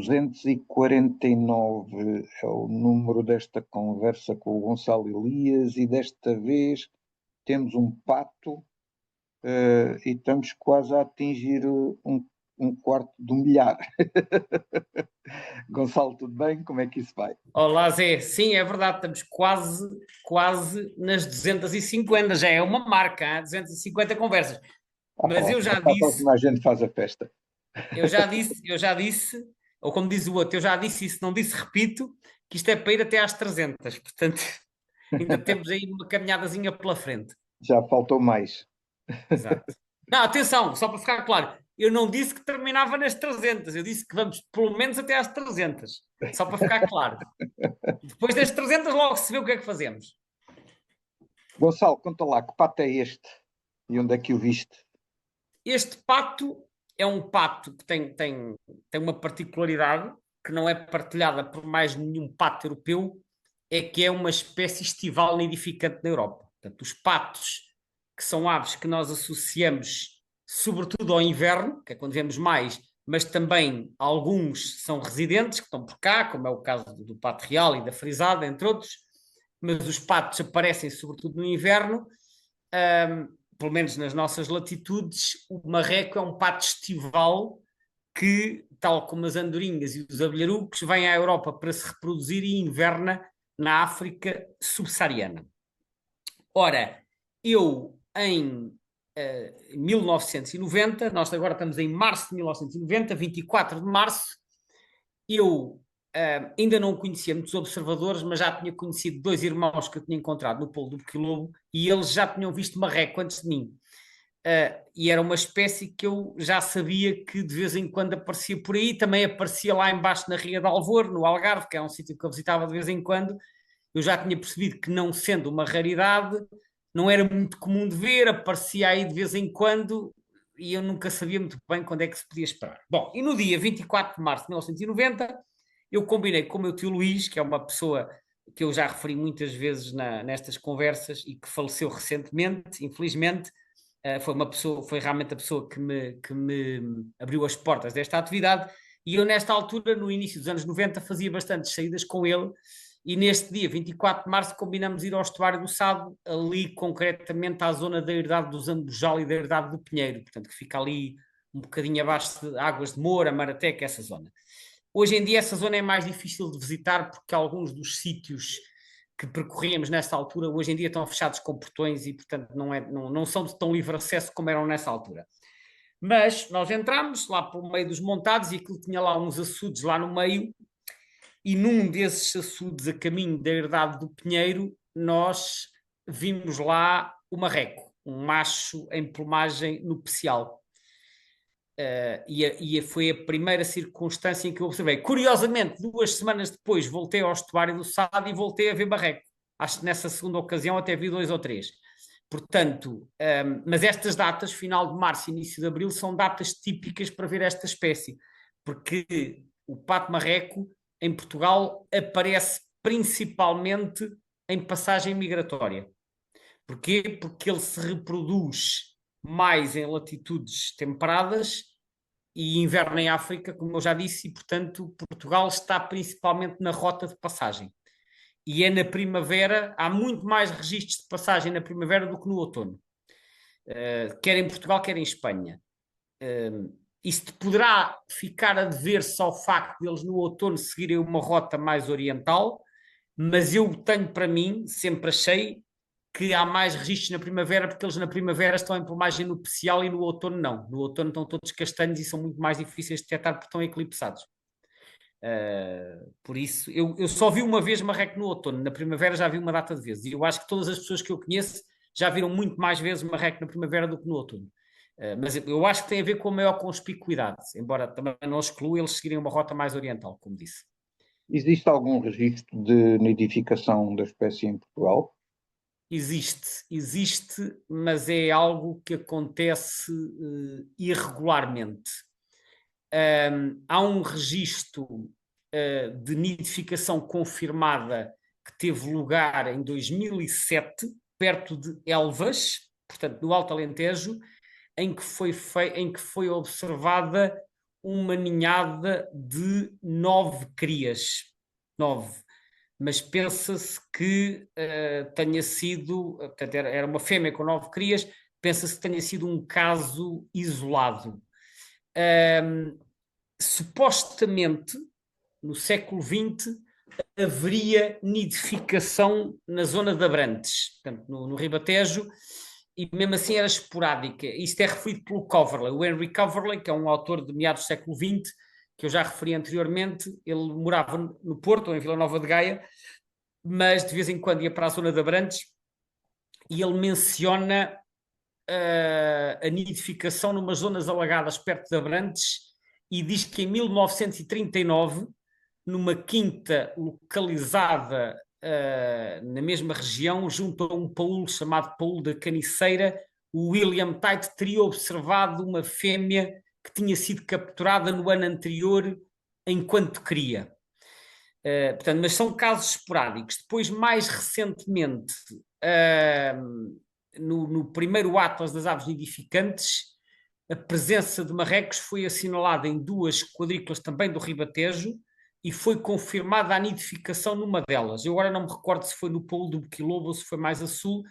249 é o número desta conversa com o Gonçalo Elias e desta vez temos um pato e estamos quase a atingir um quarto de um milhar. Gonçalo, tudo bem? Como é que isso vai? Olá, Zé. Sim, é verdade, estamos quase nas 250, já é uma marca, hein? 250 conversas. Mas eu já A disse, próxima a gente faz a festa. eu já disse, ou como diz o outro, eu já disse isso, não disse, repito, que isto é para ir até às 300, portanto, ainda temos aí uma caminhadazinha pela frente. Já faltou mais. Exato. Não, atenção, só para ficar claro, eu não disse que terminava nas 300, eu disse que vamos pelo menos até às 300, só para ficar claro. Depois das 300 logo se vê o que é que fazemos. Gonçalo, conta lá, que pato é este? E onde é que o viste? Este pato é um pato que tem uma particularidade que não é partilhada por mais nenhum pato europeu, é que é uma espécie estival nidificante na Europa. Portanto, os patos, que são aves que nós associamos sobretudo ao inverno, que é quando vemos mais, mas também alguns são residentes que estão por cá, como é o caso do pato real e da frisada, entre outros, mas os patos aparecem sobretudo no inverno. Pelo menos nas nossas latitudes, o marreco é um pato estival que, tal como as andorinhas e os abelharucos, vem à Europa para se reproduzir e inverna na África subsaariana. Ora, eu em 1990, nós agora estamos em março de 1990, 24 de março, eu ainda não conhecia muitos observadores, mas já tinha conhecido dois irmãos que eu tinha encontrado no Polo do Boquilobo e eles já tinham visto marreco antes de mim. E era uma espécie que eu já sabia que de vez em quando aparecia por aí, também aparecia lá embaixo na Ria de Alvor, no Algarve, que é um sítio que eu visitava de vez em quando. Eu já tinha percebido que, não sendo uma raridade, não era muito comum de ver, aparecia aí de vez em quando e eu nunca sabia muito bem quando é que se podia esperar. Bom, e no dia 24 de março de 1990, eu combinei com o meu tio Luís, que é uma pessoa que eu já referi muitas vezes nestas conversas e que faleceu recentemente, infelizmente. Foi realmente a pessoa que me abriu as portas desta atividade e eu nesta altura, no início dos anos 90, fazia bastantes saídas com ele e neste dia, 24 de março, combinamos ir ao estuário do Sado, ali concretamente à zona da herdade do Zambujal e da herdade do Pinheiro, portanto que fica ali um bocadinho abaixo de Águas de Moura, Marateca, essa zona. Hoje em dia essa zona é mais difícil de visitar porque alguns dos sítios que percorríamos nessa altura, hoje em dia estão fechados com portões e, portanto, não são de tão livre acesso como eram nessa altura. Mas nós entramos lá pelo meio dos montados e aquilo tinha lá uns açudes lá no meio e num desses açudes a caminho da herdade do Pinheiro, nós vimos lá o marreco, um macho em plumagem nupcial. Foi a primeira circunstância em que eu observei. Curiosamente, 2 semanas depois voltei ao estuário do Sado e voltei a ver marreco. Acho que nessa segunda ocasião até vi 2 ou 3. Portanto, mas estas datas, final de março e início de abril, são datas típicas para ver esta espécie, porque o pato marreco em Portugal aparece principalmente em passagem migratória. Porquê? Porque ele se reproduz mais em latitudes temperadas e inverno em África, como eu já disse, e portanto Portugal está principalmente na rota de passagem. E é na primavera, há muito mais registros de passagem na primavera do que no outono. Quer em Portugal, quer em Espanha. Isto poderá ficar a dever-se ao facto de eles no outono seguirem uma rota mais oriental, mas eu tenho para mim, sempre achei, que há mais registros na primavera, porque eles na primavera estão em plumagem nupcial e no outono não. No outono estão todos castanhos e são muito mais difíceis de detectar porque estão eclipsados. Por isso, eu só vi uma vez marreco no outono, na primavera já vi uma data de vezes. E eu acho que todas as pessoas que eu conheço já viram muito mais vezes marreco na primavera do que no outono. Mas eu acho que tem a ver com a maior conspicuidade, embora também não exclua eles seguirem uma rota mais oriental, como disse. Existe algum registro de nidificação da espécie em Portugal? Existe, mas é algo que acontece irregularmente. Há um registro de nidificação confirmada que teve lugar em 2007, perto de Elvas, portanto, no Alto Alentejo, em que foi observada uma ninhada de 9 crias. 9. Mas pensa-se que tenha sido, portanto, era uma fêmea com 9 crias, pensa-se que tenha sido um caso isolado. Supostamente, no século XX, haveria nidificação na zona de Abrantes, portanto, no Ribatejo, e mesmo assim era esporádica. Isto é referido pelo Coverley, o Henry Coverley, que é um autor de meados do século XX, que eu já referi anteriormente. Ele morava no Porto, ou em Vila Nova de Gaia, mas de vez em quando ia para a zona de Abrantes, e ele menciona a nidificação numas zonas alagadas perto de Abrantes, e diz que em 1939, numa quinta localizada na mesma região, junto a um paúl chamado Paúl da Caniceira, o William Tite teria observado uma fêmea que tinha sido capturada no ano anterior enquanto cria. Portanto, mas são casos esporádicos. Depois, mais recentemente, no primeiro Atlas das Aves Nidificantes, a presença de marrecos foi assinalada em 2 quadrículas também do Ribatejo, e foi confirmada a nidificação numa delas. Eu agora não me recordo se foi no Polo do Boquilobo ou se foi mais a sul,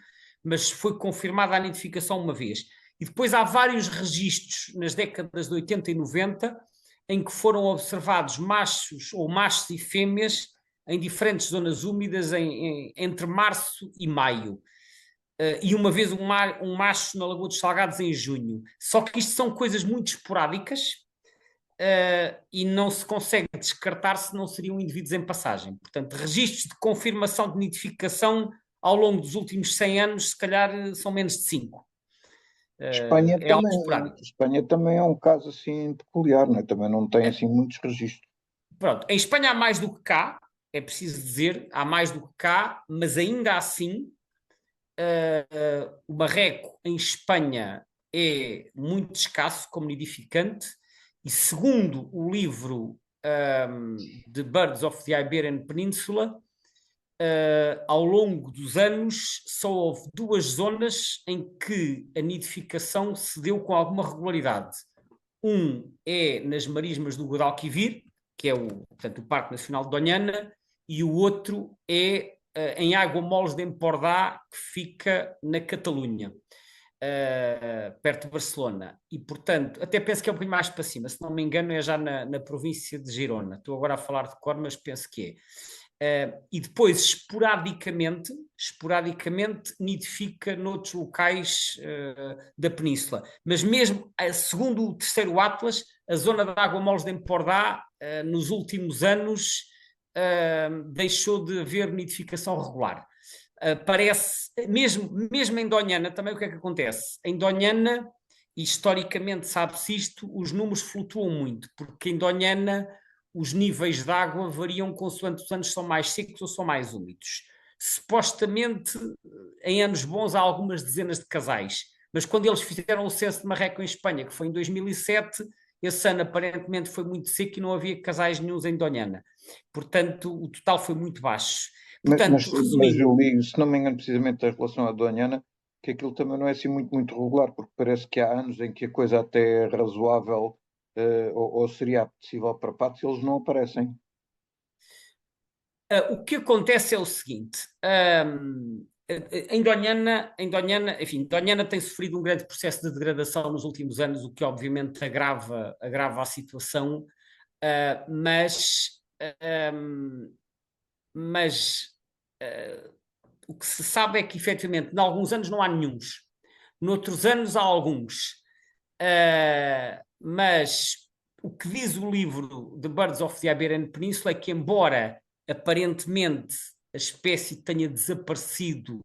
mas foi confirmada a nidificação uma vez. E depois há vários registros nas décadas de 80 e 90 em que foram observados machos ou machos e fêmeas em diferentes zonas úmidas entre março e maio. E uma vez um macho na Lagoa dos Salgados em junho. Só que isto são coisas muito esporádicas, e não se consegue descartar se não seriam indivíduos em passagem. Portanto, registros de confirmação de nidificação ao longo dos últimos 100 anos, se calhar são menos de 5. É algo esporádico. Espanha também é um caso assim peculiar, não é? Também não tem assim muitos registros. Pronto, em Espanha há mais do que cá, é preciso dizer, há mais do que cá, mas ainda assim, o marreco em Espanha é muito escasso como nidificante, e segundo o livro The Birds of the Iberian Peninsula, ao longo dos anos só houve 2 zonas em que a nidificação se deu com alguma regularidade. Um é nas marismas do Guadalquivir, que é portanto, o Parque Nacional de Doñana, e o outro é em Aiguamoles de Empordà, que fica na Catalunha, perto de Barcelona. E, portanto, até penso que é um bocadinho mais para cima, se não me engano é já na província de Girona. Estou agora a falar de cor, mas penso que é. E depois, esporadicamente nidifica noutros locais da península. Mas mesmo, segundo o terceiro Atlas, a zona de Aiguamoles de Empordà, nos últimos anos, deixou de haver nidificação regular. Parece, mesmo em Doñana, também o que é que acontece? Em Doñana, historicamente sabe-se isto, os números flutuam muito, porque em Doñana os níveis de água variam consoante os anos são mais secos ou são mais úmidos. Supostamente, em anos bons, há algumas dezenas de casais, mas quando eles fizeram o censo de marreco em Espanha, que foi em 2007, esse ano aparentemente foi muito seco e não havia casais nenhuns em Doñana. Portanto, o total foi muito baixo. Portanto, mas eu li, se não me engano, precisamente em relação à Doñana, que aquilo também não é assim muito regular, porque parece que há anos em que a coisa até é razoável, ou seria apetecível para patos, eles não aparecem. O que acontece é o seguinte: em Doñana, enfim, Doñana tem sofrido um grande processo de degradação nos últimos anos, o que obviamente agrava a situação, mas o que se sabe é que efetivamente em alguns anos não há nenhuns, noutros anos há alguns, mas o que diz o livro The Birds of the Iberian Peninsula é que, embora aparentemente a espécie tenha desaparecido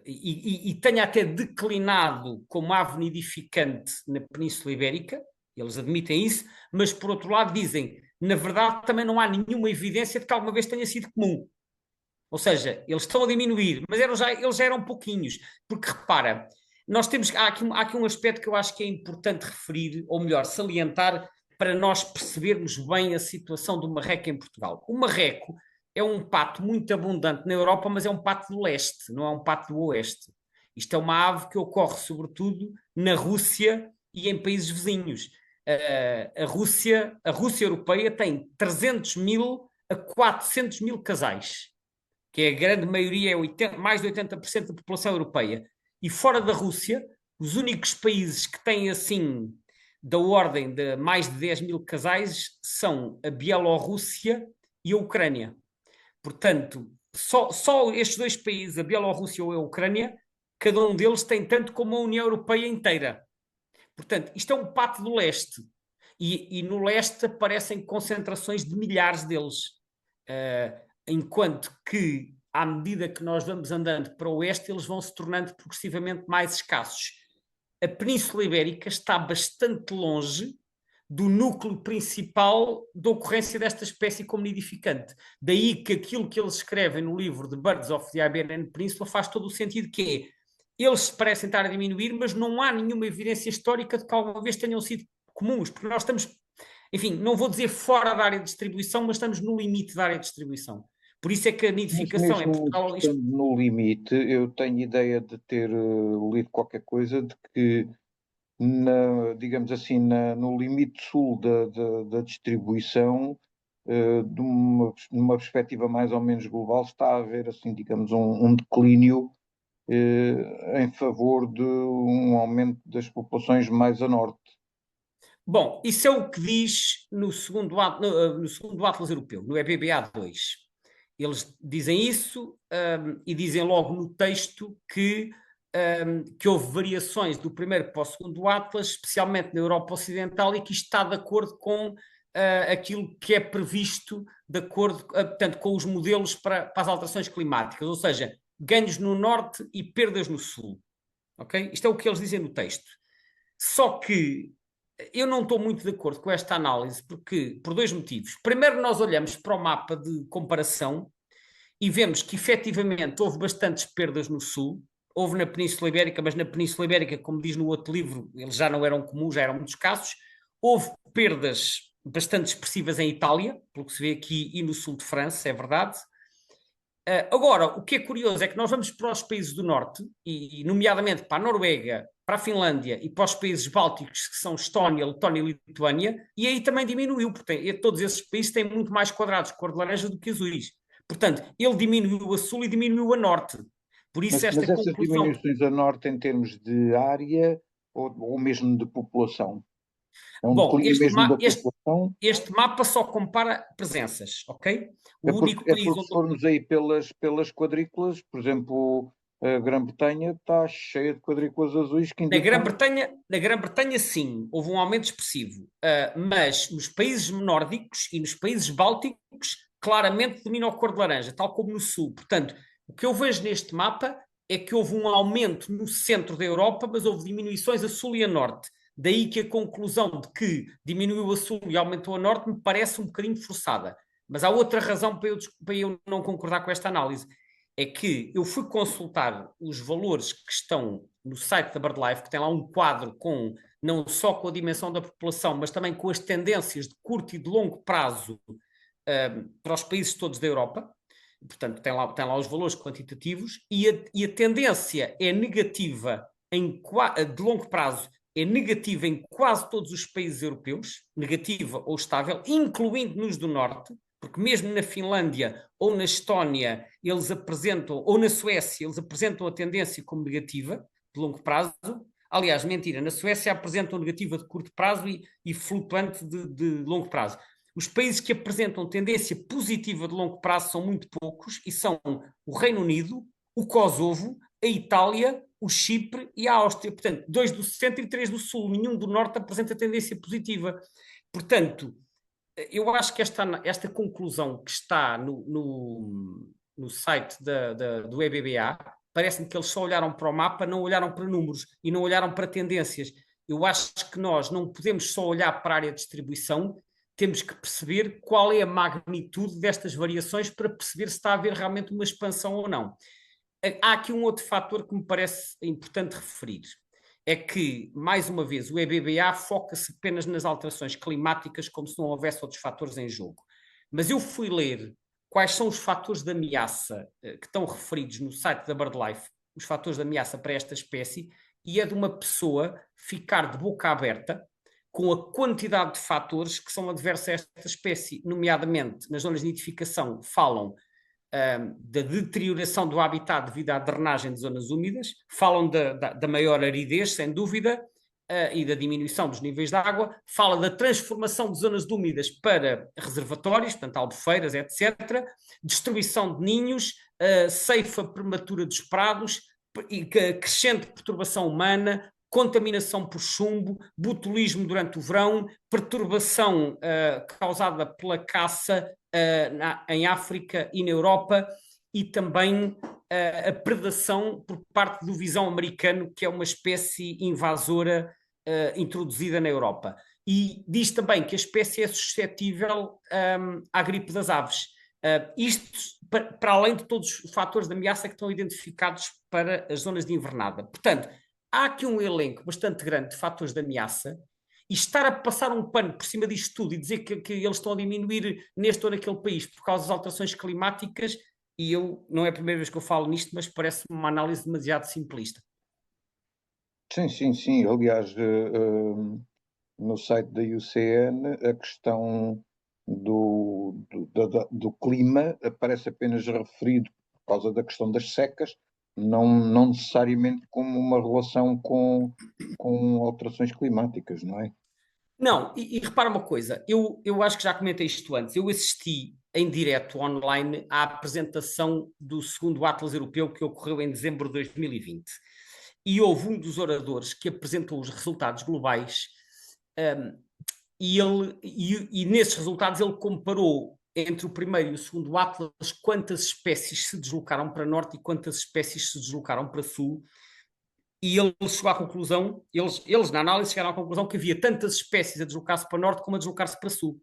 e tenha até declinado como ave nidificante na Península Ibérica, eles admitem isso, mas por outro lado dizem, na verdade também não há nenhuma evidência de que alguma vez tenha sido comum. Ou seja, eles estão a diminuir, mas eles já eram pouquinhos, porque repara, há aqui um aspecto que eu acho que é importante referir, ou melhor, salientar, para nós percebermos bem a situação do marreco em Portugal. O marreco é um pato muito abundante na Europa, mas é um pato do leste, não é um pato do oeste. Isto é uma ave que ocorre sobretudo na Rússia e em países vizinhos. A Rússia europeia tem 300 mil a 400 mil casais, que é a grande maioria, mais de 80% da população europeia. E fora da Rússia, os únicos países que têm assim da ordem de mais de 10 mil casais são a Bielorrússia e a Ucrânia. Portanto, só estes dois países, a Bielorrússia ou a Ucrânia, cada um deles tem tanto como a União Europeia inteira. Portanto, isto é um pato do leste. E no leste aparecem concentrações de milhares deles. Enquanto que, à medida que nós vamos andando para o oeste, eles vão se tornando progressivamente mais escassos. A Península Ibérica está bastante longe do núcleo principal da ocorrência desta espécie como nidificante. Daí que aquilo que eles escrevem no livro The Birds of the Iberian Peninsula faz todo o sentido, que é, eles parecem estar a diminuir, mas não há nenhuma evidência histórica de que alguma vez tenham sido comuns, porque nós estamos, enfim, não vou dizer fora da área de distribuição, mas estamos no limite da área de distribuição. Por isso é que a Mas nidificação em mesmo Portugal... estando no limite, eu tenho ideia de ter lido qualquer coisa de que, digamos assim, no limite sul da distribuição, numa perspectiva mais ou menos global, está a haver, assim, digamos, um declínio em favor de um aumento das populações mais a norte. Bom, isso é o que diz no segundo Atlas Europeu, no EBBA2. Eles dizem isso e dizem logo no texto que houve variações do primeiro para o segundo Atlas, especialmente na Europa Ocidental, e que isto está de acordo com aquilo que é previsto de acordo, portanto, com os modelos para as alterações climáticas, ou seja, ganhos no norte e perdas no sul. Okay? Isto é o que eles dizem no texto. Só que eu não estou muito de acordo com esta análise, por dois motivos. Primeiro, nós olhamos para o mapa de comparação e vemos que efetivamente houve bastantes perdas no sul, houve na Península Ibérica, mas na Península Ibérica, como diz no outro livro, eles já não eram comuns, já eram muito escassos. Houve perdas bastante expressivas em Itália, pelo que se vê aqui, e no sul de França, é verdade. Agora, o que é curioso é que nós vamos para os países do norte, e nomeadamente para a Noruega, para a Finlândia e para os países bálticos, que são Estónia, Letónia e Lituânia, e aí também diminuiu, porque todos esses países têm muito mais quadrados cor de laranja do que azuis. Portanto, ele diminuiu a sul e diminuiu a norte. Por isso Mas esta essas conclusão... diminuições a norte em termos de área ou mesmo de população? É um Bom, declínio mesmo da população? este mapa só compara presenças, ok? O único É país porque se onde... formos aí pelas quadrículas, por exemplo, a Grã-Bretanha está cheia de quadrículas azuis que indicam. Na Grã-Bretanha, sim, houve um aumento expressivo, mas nos países nórdicos e nos países bálticos, claramente domina a cor de laranja, tal como no sul. Portanto, o que eu vejo neste mapa é que houve um aumento no centro da Europa, mas houve diminuições a sul e a norte. Daí que a conclusão de que diminuiu a sul e aumentou a norte me parece um bocadinho forçada. Mas há outra razão para eu não concordar com esta análise. É que eu fui consultar os valores que estão no site da BirdLife, que tem lá um quadro com não só com a dimensão da população, mas também com as tendências de curto e de longo prazo para os países todos da Europa. Portanto, tem lá os valores quantitativos e a tendência é negativa de longo prazo, é negativa em quase todos os países europeus, negativa ou estável, incluindo nos do norte, porque mesmo na Finlândia ou na Estónia, eles apresentam, ou na Suécia, eles apresentam a tendência como negativa, de longo prazo. Aliás, mentira, na Suécia apresentam negativa de curto prazo e flutuante de longo prazo. Os países que apresentam tendência positiva de longo prazo são muito poucos e são o Reino Unido, o Kosovo, a Itália, o Chipre e a Áustria. Portanto, 2 do centro e 3 do sul. Nenhum do norte apresenta tendência positiva. Portanto, eu acho que esta conclusão que está no site do EBBA, parece-me que eles só olharam para o mapa, não olharam para números e não olharam para tendências. Eu acho que nós não podemos só olhar para a área de distribuição, temos que perceber qual é a magnitude destas variações para perceber se está a haver realmente uma expansão ou não. Há aqui um outro fator que me parece importante referir. É que, mais uma vez, o EBBA foca-se apenas nas alterações climáticas como se não houvesse outros fatores em jogo. Mas eu fui ler quais são os fatores de ameaça que estão referidos no site da BirdLife, os fatores de ameaça para esta espécie, e é de uma pessoa ficar de boca aberta com a quantidade de fatores que são adversos a esta espécie, nomeadamente nas zonas de nidificação, falam da deterioração do habitat devido à drenagem de zonas úmidas, falam da maior aridez, sem dúvida, e da diminuição dos níveis de água, fala da transformação de zonas úmidas para reservatórios, portanto, albufeiras, etc., destruição de ninhos, ceifa prematura dos prados, e crescente perturbação humana, contaminação por chumbo, botulismo durante o verão, perturbação causada pela caça em África e na Europa, e também a predação por parte do visão americano, que é uma espécie invasora introduzida na Europa. E diz também que a espécie é suscetível à gripe das aves. Isto para além de todos os fatores de ameaça que estão identificados para as zonas de invernada. Portanto, há aqui um elenco bastante grande de fatores de ameaça, e estar a passar um pano por cima disto tudo e dizer que eles estão a diminuir neste ou naquele país por causa das alterações climáticas, e eu, não é a primeira vez que eu falo nisto, mas parece-me uma análise demasiado simplista. Sim, sim, sim. Aliás, no site da UCN, a questão do clima aparece apenas referido por causa da questão das secas, não necessariamente como uma relação com alterações climáticas, não é? Não, e repara uma coisa, eu acho que já comentei isto antes, eu assisti em direto online à apresentação do segundo Atlas Europeu que ocorreu em dezembro de 2020. E houve um dos oradores que apresentou os resultados globais, e nesses resultados ele comparou entre o primeiro e o segundo Atlas quantas espécies se deslocaram para norte e quantas espécies se deslocaram para sul, e ele chegou à conclusão, eles na análise chegaram à conclusão que havia tantas espécies a deslocar-se para norte como a deslocar-se para sul.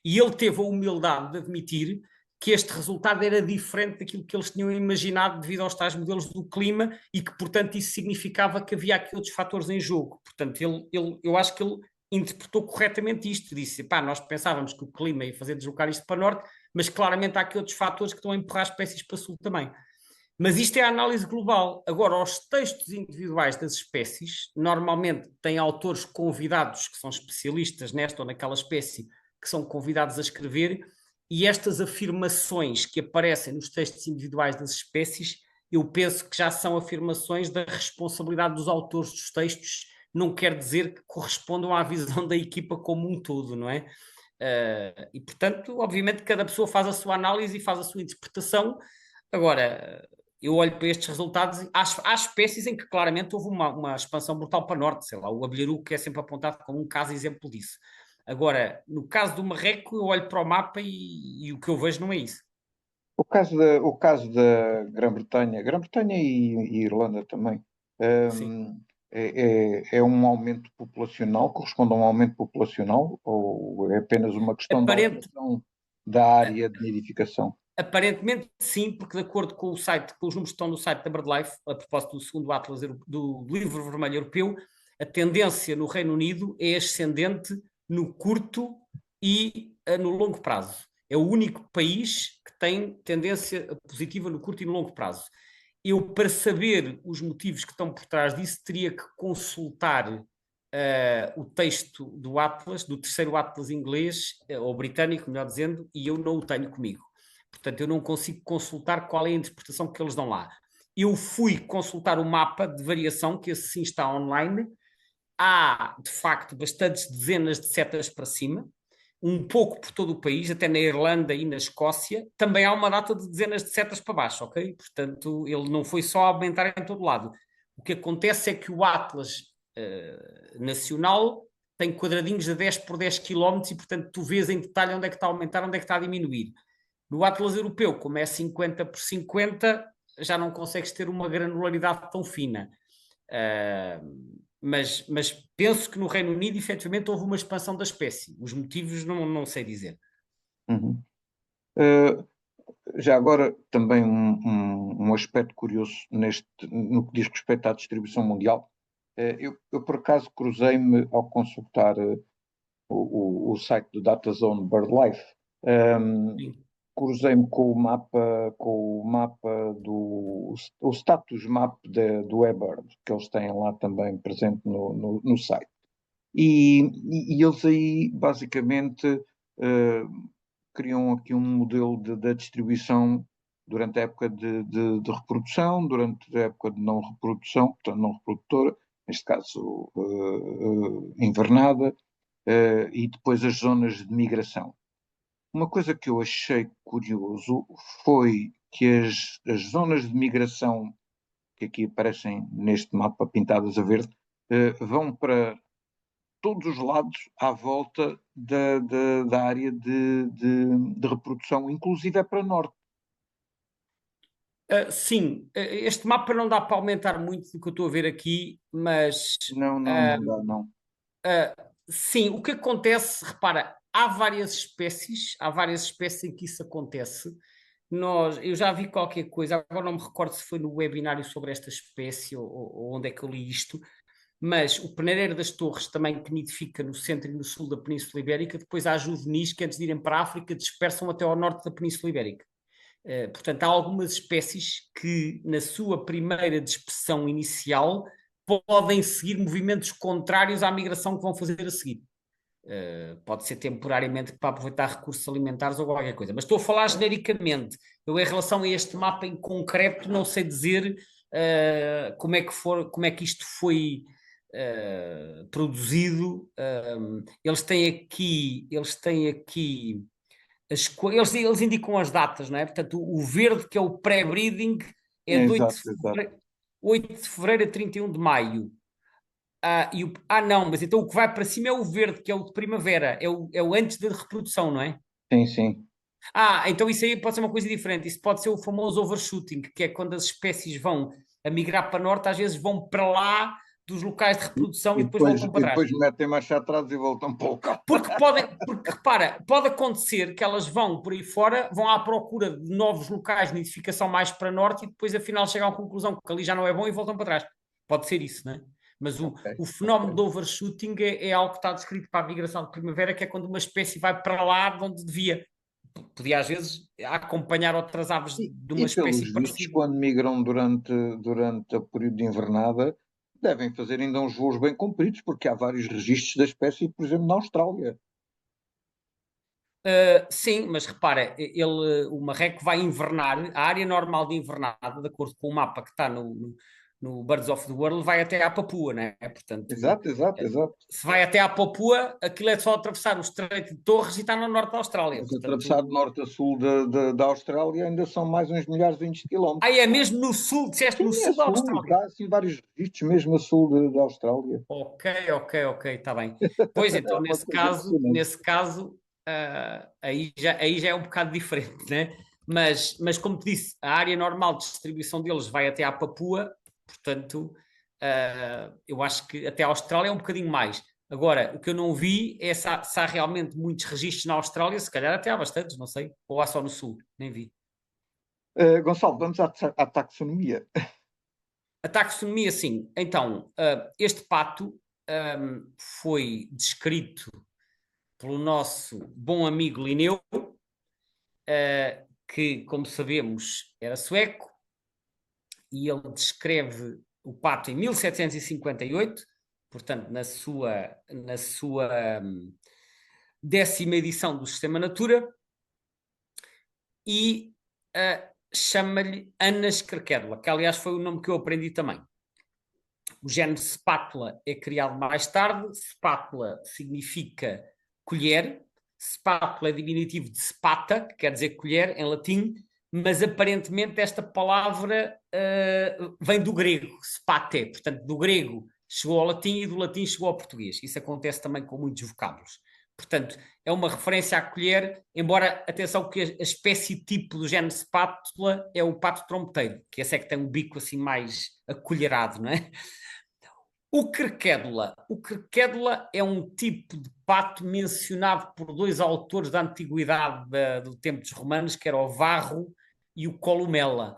E ele teve a humildade de admitir que este resultado era diferente daquilo que eles tinham imaginado devido aos tais modelos do clima, e que, portanto, isso significava que havia aqui outros fatores em jogo. Portanto, eu acho que ele interpretou corretamente isto. Disse, pá, nós pensávamos que o clima ia fazer deslocar isto para norte, mas claramente há aqui outros fatores que estão a empurrar espécies para sul também. Mas isto é a análise global. Agora, os textos individuais das espécies, normalmente têm autores convidados que são especialistas nesta ou naquela espécie, que são convidados a escrever, e estas afirmações que aparecem nos textos individuais das espécies, eu penso que já são afirmações da responsabilidade dos autores dos textos, não quer dizer que correspondam à visão da equipa como um todo, não é? E, portanto, obviamente, cada pessoa faz a sua análise e faz a sua interpretação. Agora, eu olho para estes resultados e há espécies em que claramente houve uma expansão brutal para norte, sei lá, o abelharuco é sempre apontado como um caso exemplo disso. Agora, no caso do marreco, eu olho para o mapa e o que eu vejo não é isso. O caso da Grã-Bretanha e Irlanda também, Sim. é um aumento populacional, corresponde a um aumento populacional, ou é apenas uma questão de Aparente, alteração da área de nidificação? Aparentemente sim, porque de acordo com o site, com os números que estão no site da BirdLife, a propósito do segundo Atlas do Livro Vermelho Europeu, a tendência no Reino Unido é ascendente no curto e no longo prazo. É o único país que tem tendência positiva no curto e no longo prazo. Eu, para saber os motivos que estão por trás disso, teria que consultar o texto do Atlas, do terceiro Atlas inglês, ou britânico, melhor dizendo, e eu não o tenho comigo. Portanto, eu não consigo consultar qual é a interpretação que eles dão lá. Eu fui consultar o mapa de variação, que esse sim está online. Há, de facto, bastantes dezenas de setas para cima, um pouco por todo o país, até na Irlanda e na Escócia. Também há uma data de dezenas de setas para baixo, ok? Portanto, ele não foi só aumentar em todo lado. O que acontece é que o Atlas nacional tem quadradinhos de 10 por 10 quilómetros, e, portanto, tu vês em detalhe onde é que está a aumentar, onde é que está a diminuir. No Atlas Europeu, como é 50 por 50, já não consegues ter uma granularidade tão fina. Mas penso que no Reino Unido, efetivamente, houve uma expansão da espécie. Os motivos não sei dizer. Uhum. Uh, Já agora, também um aspecto curioso no que diz respeito à distribuição mundial. Eu por acaso cruzei-me ao consultar o site do DataZone BirdLife. Sim. Cruzei-me com o mapa o status map do eBird, que eles têm lá também presente no site. e eles aí basicamente criam aqui um modelo da distribuição durante a época de reprodução, durante a época de não reprodução, portanto não reprodutora, neste caso invernada, e depois as zonas de migração. Uma coisa que eu achei curioso foi que as zonas de migração que aqui aparecem neste mapa pintadas a verde vão para todos os lados à volta da área de reprodução, inclusive é para norte. Sim, este mapa não dá para aumentar muito do que eu estou a ver aqui, mas Não, não, não dá, não. sim, o que acontece, repara, há várias espécies em que isso acontece. Eu já vi qualquer coisa, agora não me recordo se foi no webinário sobre esta espécie ou onde é que eu li isto, mas o peneireiro das torres também que nidifica no centro e no sul da Península Ibérica, depois há juvenis que antes de irem para a África dispersam até ao norte da Península Ibérica. Portanto, há algumas espécies que na sua primeira dispersão inicial podem seguir movimentos contrários à migração que vão fazer a seguir. Pode ser temporariamente para aproveitar recursos alimentares ou qualquer coisa, mas estou a falar genericamente. Eu, em relação a este mapa em concreto, não sei dizer como é que isto foi produzido. Eles têm aqui eles indicam as datas, não é? Portanto, o verde, que é o pré-breeding, é de 8 Exato, de exato. fevereiro, 8 de fevereiro a 31 de maio. Não, mas então o que vai para cima é o verde, que é o de primavera, é o antes da reprodução, não é? Sim, sim. Então isso aí pode ser uma coisa diferente. Isso pode ser o famoso overshooting, que é quando as espécies vão a migrar para norte, às vezes vão para lá dos locais de reprodução E e depois depois, voltam e para trás. depois metem marcha atrás e voltam para o carro. Porque repara, pode acontecer que elas vão por aí fora, vão à procura de novos locais de nidificação mais para norte e depois afinal chegam à conclusão que ali já não é bom e voltam para trás. Pode ser isso, não é? Mas o, Ok, o fenómeno ok. do overshooting é algo que está descrito para a migração de primavera, que é quando uma espécie vai para lá de onde devia. Podia às vezes acompanhar outras aves de E uma pelos espécie vistos, parecida. quando migram durante o período de invernada, devem fazer ainda uns voos bem compridos, porque há vários registros da espécie, por exemplo, na Austrália. Sim, mas repara, o marreco vai invernar, a área normal de invernada, de acordo com o mapa que está no Birds of the World, vai até à Papua, né? Portanto, Exato, exato, exato. se vai até à Papua, aquilo é só atravessar o Estreito de Torres e está no norte da Austrália. Mas atravessar de Portanto, norte a sul da Austrália ainda são mais uns milhares de quilómetros. é mesmo no sul, disseste no Sim, a sul da sul, Austrália. está assim vários registros mesmo a sul da Austrália. Ok, ok, está bem. Pois É então, uma nesse coisa caso, impressionante. nesse caso, aí já é um bocado diferente, né? Mas como te disse, a área normal de distribuição deles vai até à Papua, portanto, eu acho que até a Austrália é um bocadinho mais. Agora, o que eu não vi é se há realmente muitos registros na Austrália, se calhar até há bastantes, não sei, ou há só no sul, nem vi. Gonçalo, vamos à taxonomia. A taxonomia, sim. Então, este pato foi descrito pelo nosso bom amigo Linneu, que, como sabemos, era sueco, e ele descreve o pato em 1758, portanto, na sua 10ª edição do Sistema Natura, e chama-lhe Anas Craquedula, que aliás foi o nome que eu aprendi também. O género spatula é criado mais tarde. Spatula significa colher. Spatula é diminutivo de spata, que quer dizer colher em latim, mas aparentemente esta palavra vem do grego, spate. Portanto, do grego chegou ao latim e do latim chegou ao português. Isso acontece também com muitos vocábulos. Portanto, é uma referência à colher, embora, atenção, que a espécie tipo do género spátula é o pato trompeteiro, que esse é que tem um bico assim mais acolherado, não é? O Querquédula. O Querquédula é um tipo de pato mencionado por dois autores da antiguidade do tempo dos romanos, que era o Varro e o Columela.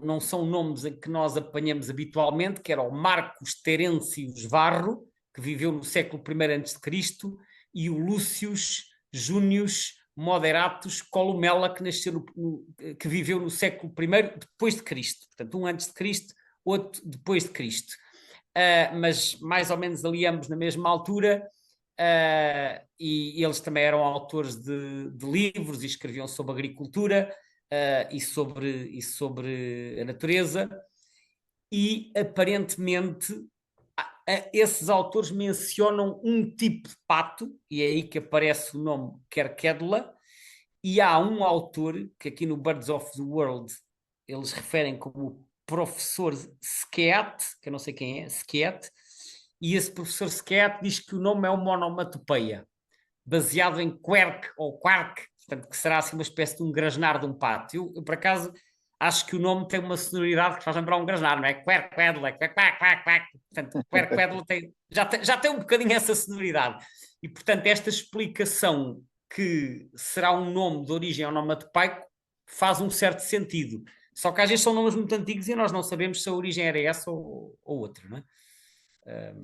Não são nomes em que nós apanhamos habitualmente, que era o Marcos Terêncius Varro, que viveu no século I a.C., e o Lúcius Június Moderatus Columela, que viveu no século I depois de Cristo. Portanto, um antes de Cristo, outro depois de Cristo. mas mais ou menos ali ambos na mesma altura. E eles também eram autores de livros e escreviam sobre agricultura e sobre a natureza. E aparentemente esses autores mencionam um tipo de pato, e é aí que aparece o nome Kerkedla, e há um autor que aqui no Birds of the World eles referem como o professor Skeat, que eu não sei quem é, Skeat, e esse professor Skeat diz que o nome é uma onomatopeia, baseado em querc ou quark, portanto, que será assim uma espécie de um grasnar de um pato. Eu por acaso, acho que o nome tem uma sonoridade que faz lembrar um grasnar, não é? Querquedla, quack, quack, quack, quack. Portanto, querquedla já tem um bocadinho essa sonoridade. E, portanto, esta explicação que será um nome de origem onomatopaico faz um certo sentido. Só que às vezes são nomes muito antigos e nós não sabemos se a origem era essa ou outra, não é?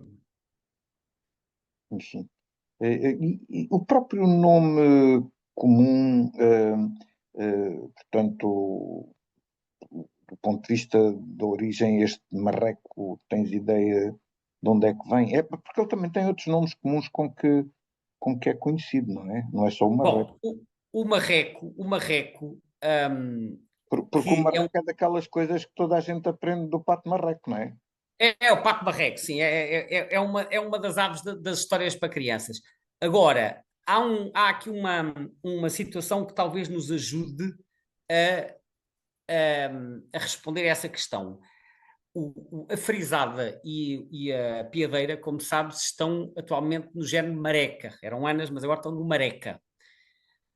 Enfim. E o próprio nome comum, portanto, do ponto de vista da origem, este marreco, tens ideia de onde é que vem? É porque ele também tem outros nomes comuns com que é conhecido, não é? Não é só o marreco. Bom, o marreco Porque o que marreco é daquelas coisas que toda a gente aprende do pato marreco, não é? é o pato marreco, sim, é uma das aves das histórias para crianças. Agora, há aqui uma situação que talvez nos ajude a, a responder a essa questão. A frisada e a piadeira, como sabes, estão atualmente no género mareca. Eram anas, mas agora estão no mareca.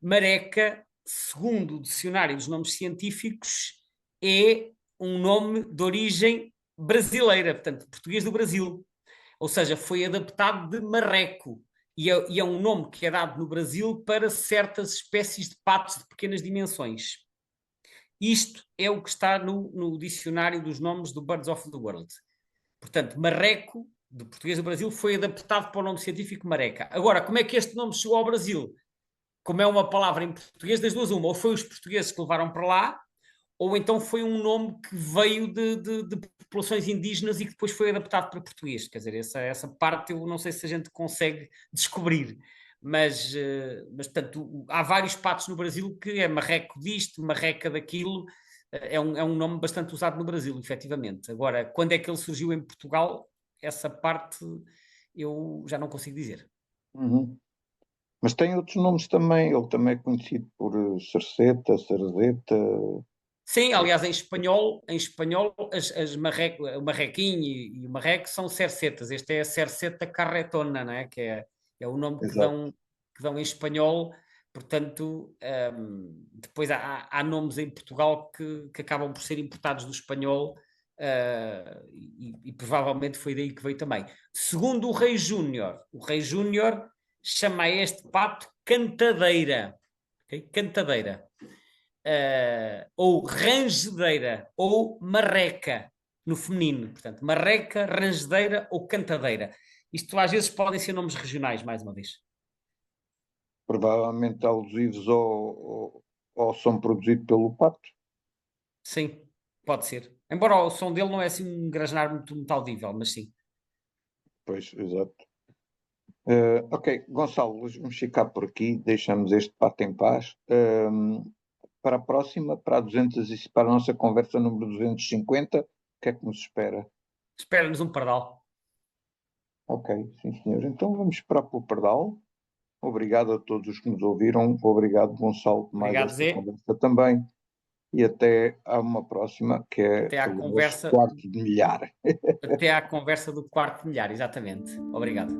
Mareca, segundo o dicionário dos nomes científicos, é um nome de origem brasileira, portanto, português do Brasil. Ou seja, foi adaptado de marreco. E é um nome que é dado no Brasil para certas espécies de patos de pequenas dimensões. Isto é o que está no dicionário dos nomes do Birds of the World. Portanto, marreco, de português do Brasil, foi adaptado para o nome científico mareca. Agora, como é que este nome chegou ao Brasil? Como é uma palavra em português, das duas, uma, ou foi os portugueses que levaram para lá, ou então foi um nome que veio de populações indígenas e que depois foi adaptado para português. Quer dizer, essa parte eu não sei se a gente consegue descobrir. Mas portanto, há vários patos no Brasil que é marreco disto, marreca daquilo. É um nome bastante usado no Brasil, efetivamente. Agora, quando é que ele surgiu em Portugal, essa parte eu já não consigo dizer. Uhum. Mas tem outros nomes também. Ele também é conhecido por Cerceta, Cerzeta. Sim, aliás, em espanhol o marrequinho e o marreco são cercetas. Este é a cerceta carretona, não é? Que é o nome que Exato. dão em espanhol. Portanto, depois há nomes em Portugal que acabam por ser importados do espanhol, e provavelmente foi daí que veio também. Segundo o Rei Júnior chama este pato cantadeira. Ok? Cantadeira. Ou rangedeira, ou marreca, no feminino. Portanto, marreca, rangedeira ou cantadeira. Isto às vezes podem ser nomes regionais, mais uma vez. Provavelmente alusivos ao som produzido pelo pato. Sim, pode ser. Embora o som dele não é assim um grasnar muito audível, mas sim. Pois, exato. Ok, Gonçalo, vamos ficar por aqui, deixamos este pato em paz. Para a próxima, para para a nossa conversa número 250, o que é que nos espera? Espera-nos um pardal. Ok, sim senhor. Então vamos esperar pelo Pardal. Obrigado a todos os que nos ouviram. Obrigado, Gonçalo, por mais Obrigado, esta Zé. conversa também. E até a uma próxima, que é Até à o nosso conversa, quarto de milhar. até à conversa do quarto milhar, exatamente. Obrigado.